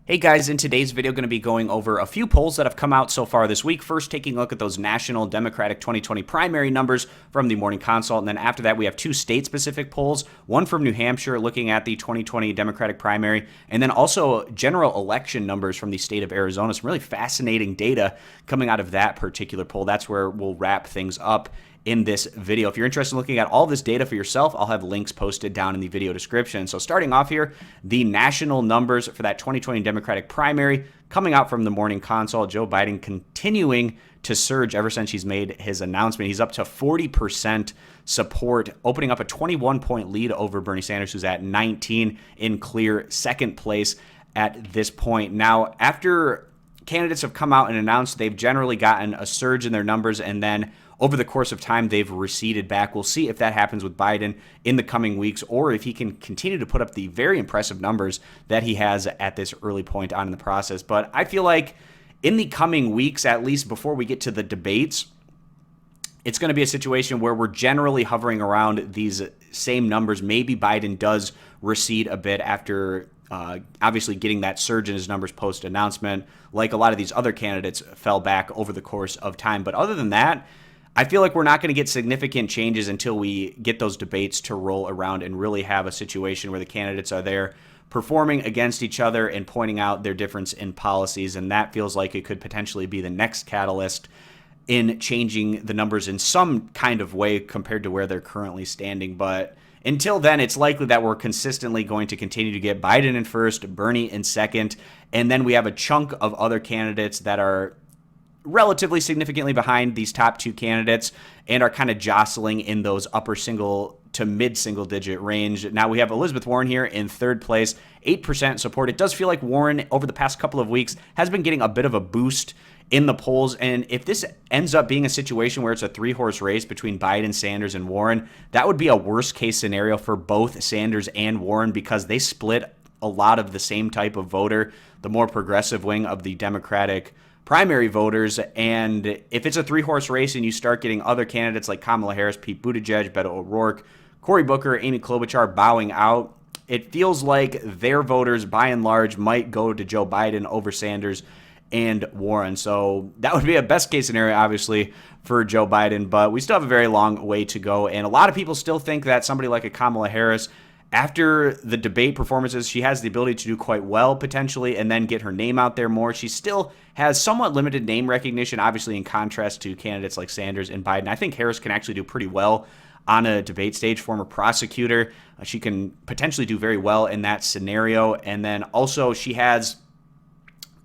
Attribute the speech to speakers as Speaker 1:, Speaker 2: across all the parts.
Speaker 1: Hey guys, in today's video, going to be going over a few polls that have come out so far this week. First, taking a look at those national Democratic 2020 primary numbers from the Morning Consult. And then after that, we have two state-specific polls, one from New Hampshire looking at the 2020 Democratic primary, and then also general election numbers from the state of Arizona. Some really fascinating data coming out of that particular poll. That's where we'll wrap things up in this video. If you're interested in looking at all this data for yourself, I'll have links posted down in the video description. So starting off here, the national numbers for that 2020 Democratic primary coming out from the Morning Consult. Joe Biden continuing to surge ever since he's made his announcement. He's up to 40% support, opening up a 21-point lead over Bernie Sanders, who's at 19 in clear second place at this point. Now, after candidates have come out and announced, they've generally gotten a surge in their numbers, and then over the course of time, they've receded back. We'll see if that happens with Biden in the coming weeks, or if he can continue to put up the very impressive numbers that he has at this early point on in the process. But I feel like in the coming weeks, at least before we get to the debates, it's going to be a situation where we're generally hovering around these same numbers. Maybe Biden does recede a bit after obviously getting that surge in his numbers post-announcement, like a lot of these other candidates fell back over the course of time. But other than that, I feel like we're not going to get significant changes until we get those debates to roll around and really have a situation where the candidates are there performing against each other and pointing out their difference in policies. And that feels like it could potentially be the next catalyst in changing the numbers in some kind of way compared to where they're currently standing. But until then, it's likely that we're consistently going to continue to get Biden in first, Bernie in second, and then we have a chunk of other candidates that are relatively significantly behind these top two candidates and are kind of jostling in those upper single to mid single digit range. Now we have Elizabeth Warren here in third place, 8% support. It does feel like Warren over the past couple of weeks has been getting a bit of a boost in the polls. And if this ends up being a situation where it's a three-horse race between Biden, Sanders, and Warren, that would be a worst case scenario for both Sanders and Warren because they split a lot of the same type of voter, the more progressive wing of the Democratic primary voters. And if it's a three-horse race and you start getting other candidates like Kamala Harris, Pete Buttigieg, Beto O'Rourke, Cory Booker, Amy Klobuchar bowing out, it feels like their voters, by and large, might go to Joe Biden over Sanders and Warren. So that would be a best-case scenario, obviously, for Joe Biden. But we still have a very long way to go. And a lot of people still think that somebody like a Kamala Harris, after the debate performances, she has the ability to do quite well potentially and then get her name out there more. She still has somewhat limited name recognition, obviously in contrast to candidates like Sanders and Biden. I think Harris can actually do pretty well on a debate stage, former prosecutor. She can potentially do very well in that scenario. And then also she has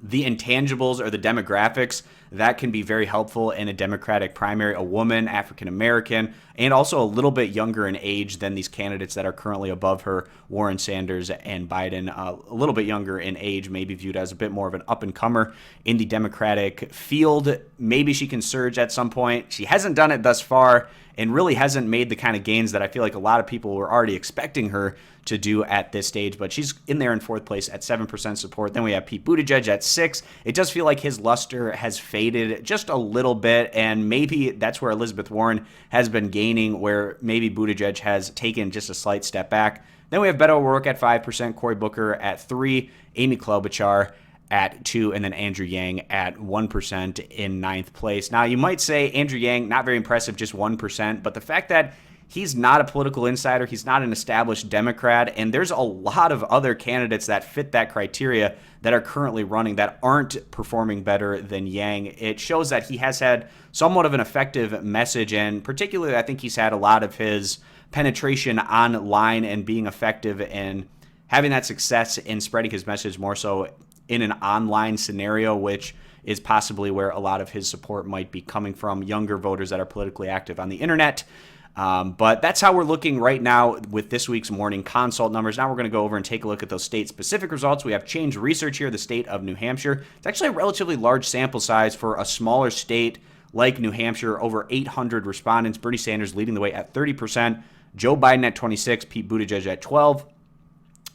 Speaker 1: the intangibles or the demographics that can be very helpful in a Democratic primary. A woman, African-American, and also a little bit younger in age than these candidates that are currently above her, Warren, Sanders, and Biden. A little bit younger in age, maybe viewed as a bit more of an up-and-comer in the Democratic field. Maybe she can surge at some point. She hasn't done it thus far and really hasn't made the kind of gains that I feel like a lot of people were already expecting her to do at this stage, but she's in there in fourth place at 7% support. Then we have Pete Buttigieg at 6%. It does feel like his luster has faded just a little bit, and maybe that's where Elizabeth Warren has been gaining, where maybe Buttigieg has taken just a slight step back. Then we have Beto O'Rourke at 5%, Cory Booker at 3%, Amy Klobuchar at 2%, and then Andrew Yang at 1% in ninth place. Now, you might say Andrew Yang, not very impressive, just 1%, but the fact that he's not a political insider, he's not an established Democrat, and there's a lot of other candidates that fit that criteria that are currently running that aren't performing better than Yang. It shows that he has had somewhat of an effective message, and particularly I think he's had a lot of his penetration online and being effective in having that success in spreading his message more so in an online scenario, which is possibly where a lot of his support might be coming from, younger voters that are politically active on the internet. But that's how we're looking right now with this week's Morning Consult numbers. Now we're going to go over and take a look at those state-specific results. We have Change Research here, the state of New Hampshire. It's actually a relatively large sample size for a smaller state like New Hampshire, over 800 respondents. Bernie Sanders leading the way at 30%, Joe Biden at 26%, Pete Buttigieg at 12%,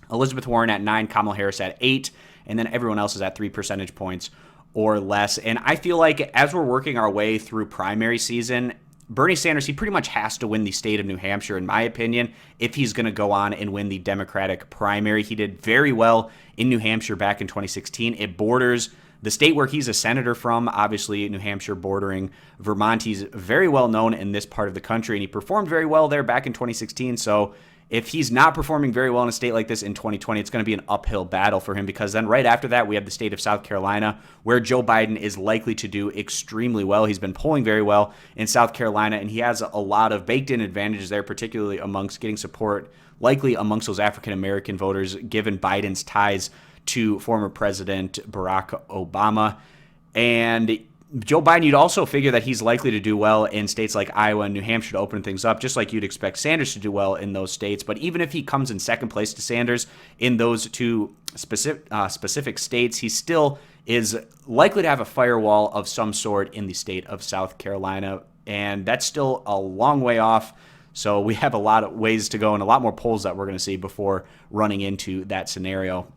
Speaker 1: Elizabeth Warren at 9%, Kamala Harris at 8%, and then everyone else is at 3 percentage points or less. And I feel like as we're working our way through primary season, Bernie Sanders, he pretty much has to win the state of New Hampshire, in my opinion, if he's going to go on and win the Democratic primary. He did very well in New Hampshire back in 2016. It borders the state where he's a senator from, obviously New Hampshire bordering Vermont. He's very well known in this part of the country, and he performed very well there back in 2016. So if he's not performing very well in a state like this in 2020, it's going to be an uphill battle for him, because then right after that, we have the state of South Carolina, where Joe Biden is likely to do extremely well. He's been polling very well in South Carolina, and he has a lot of baked-in advantages there, particularly amongst getting support, likely amongst those African-American voters, given Biden's ties to former President Barack Obama. And Joe Biden, you'd also figure that he's likely to do well in states like Iowa and New Hampshire to open things up, just like you'd expect Sanders to do well in those states. But even if he comes in second place to Sanders in those two specific states, he still is likely to have a firewall of some sort in the state of South Carolina. And that's still a long way off. So we have a lot of ways to go and a lot more polls that we're going to see before running into that scenario.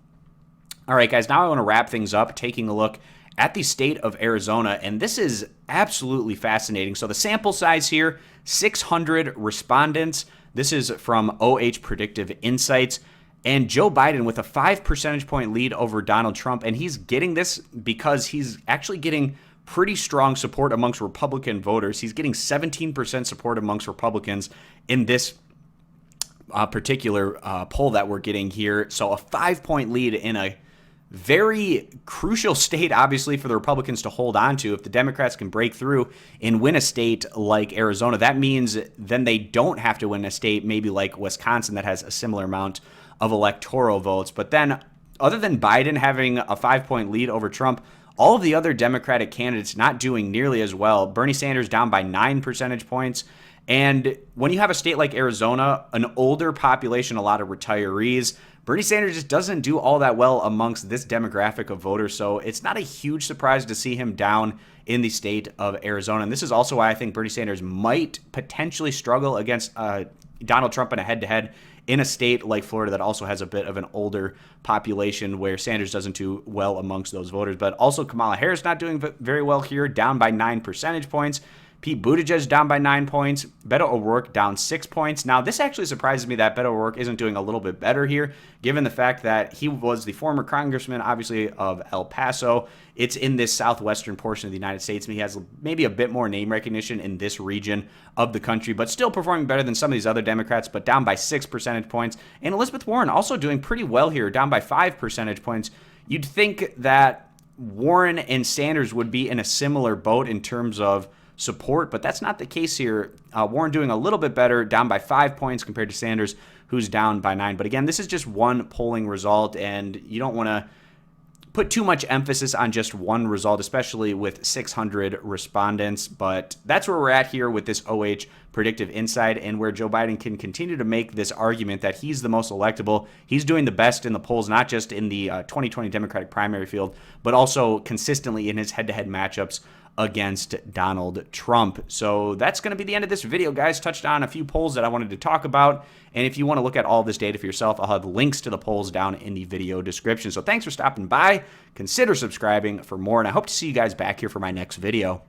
Speaker 1: All right, guys, now I want to wrap things up taking a look at the state of Arizona, and this is absolutely fascinating. So the sample size here, 600 respondents. This is from OH Predictive Insights, and Joe Biden with a 5 percentage point lead over Donald Trump, and he's getting this because he's actually getting pretty strong support amongst Republican voters. He's getting 17% support amongst Republicans in this particular poll that we're getting here. So a 5-point lead in a very crucial state, obviously, for the Republicans to hold on to. If the Democrats can break through and win a state like Arizona, that means then they don't have to win a state maybe like Wisconsin that has a similar amount of electoral votes. But then, other than Biden having a 5-point lead over Trump, all of the other Democratic candidates not doing nearly as well. Bernie Sanders down by 9 percentage points. And when you have a state like Arizona, an older population, a lot of retirees, Bernie Sanders just doesn't do all that well amongst this demographic of voters. So it's not a huge surprise to see him down in the state of Arizona. And this is also why I think Bernie Sanders might potentially struggle against Donald Trump in a head-to-head in a state like Florida that also has a bit of an older population where Sanders doesn't do well amongst those voters. But also Kamala Harris not doing very well here, down by 9 percentage points. Pete Buttigieg down by 9 points. Beto O'Rourke down 6 points. Now, this actually surprises me that Beto O'Rourke isn't doing a little bit better here, given the fact that he was the former congressman, obviously, of El Paso. It's in this southwestern portion of the United States, and he has maybe a bit more name recognition in this region of the country, but still performing better than some of these other Democrats, but down by 6 percentage points. And Elizabeth Warren also doing pretty well here, down by 5 percentage points. You'd think that Warren and Sanders would be in a similar boat in terms of support, but that's not the case here. Warren doing a little bit better, down by 5 points compared to Sanders, who's down by 9. But again, this is just one polling result, and you don't want to put too much emphasis on just one result, especially with 600 respondents. But that's where we're at here with this OH Predictive Insight, and where Joe Biden can continue to make this argument that he's the most electable. He's doing the best in the polls, not just in the 2020 Democratic primary field, but also consistently in his head-to-head matchups against Donald Trump. So that's going to be the end of this video, guys. Touched on a few polls that I wanted to talk about. And if you want to look at all this data for yourself, I'll have links to the polls down in the video description. So thanks for stopping by. Consider subscribing for more, and I hope to see you guys back here for my next video.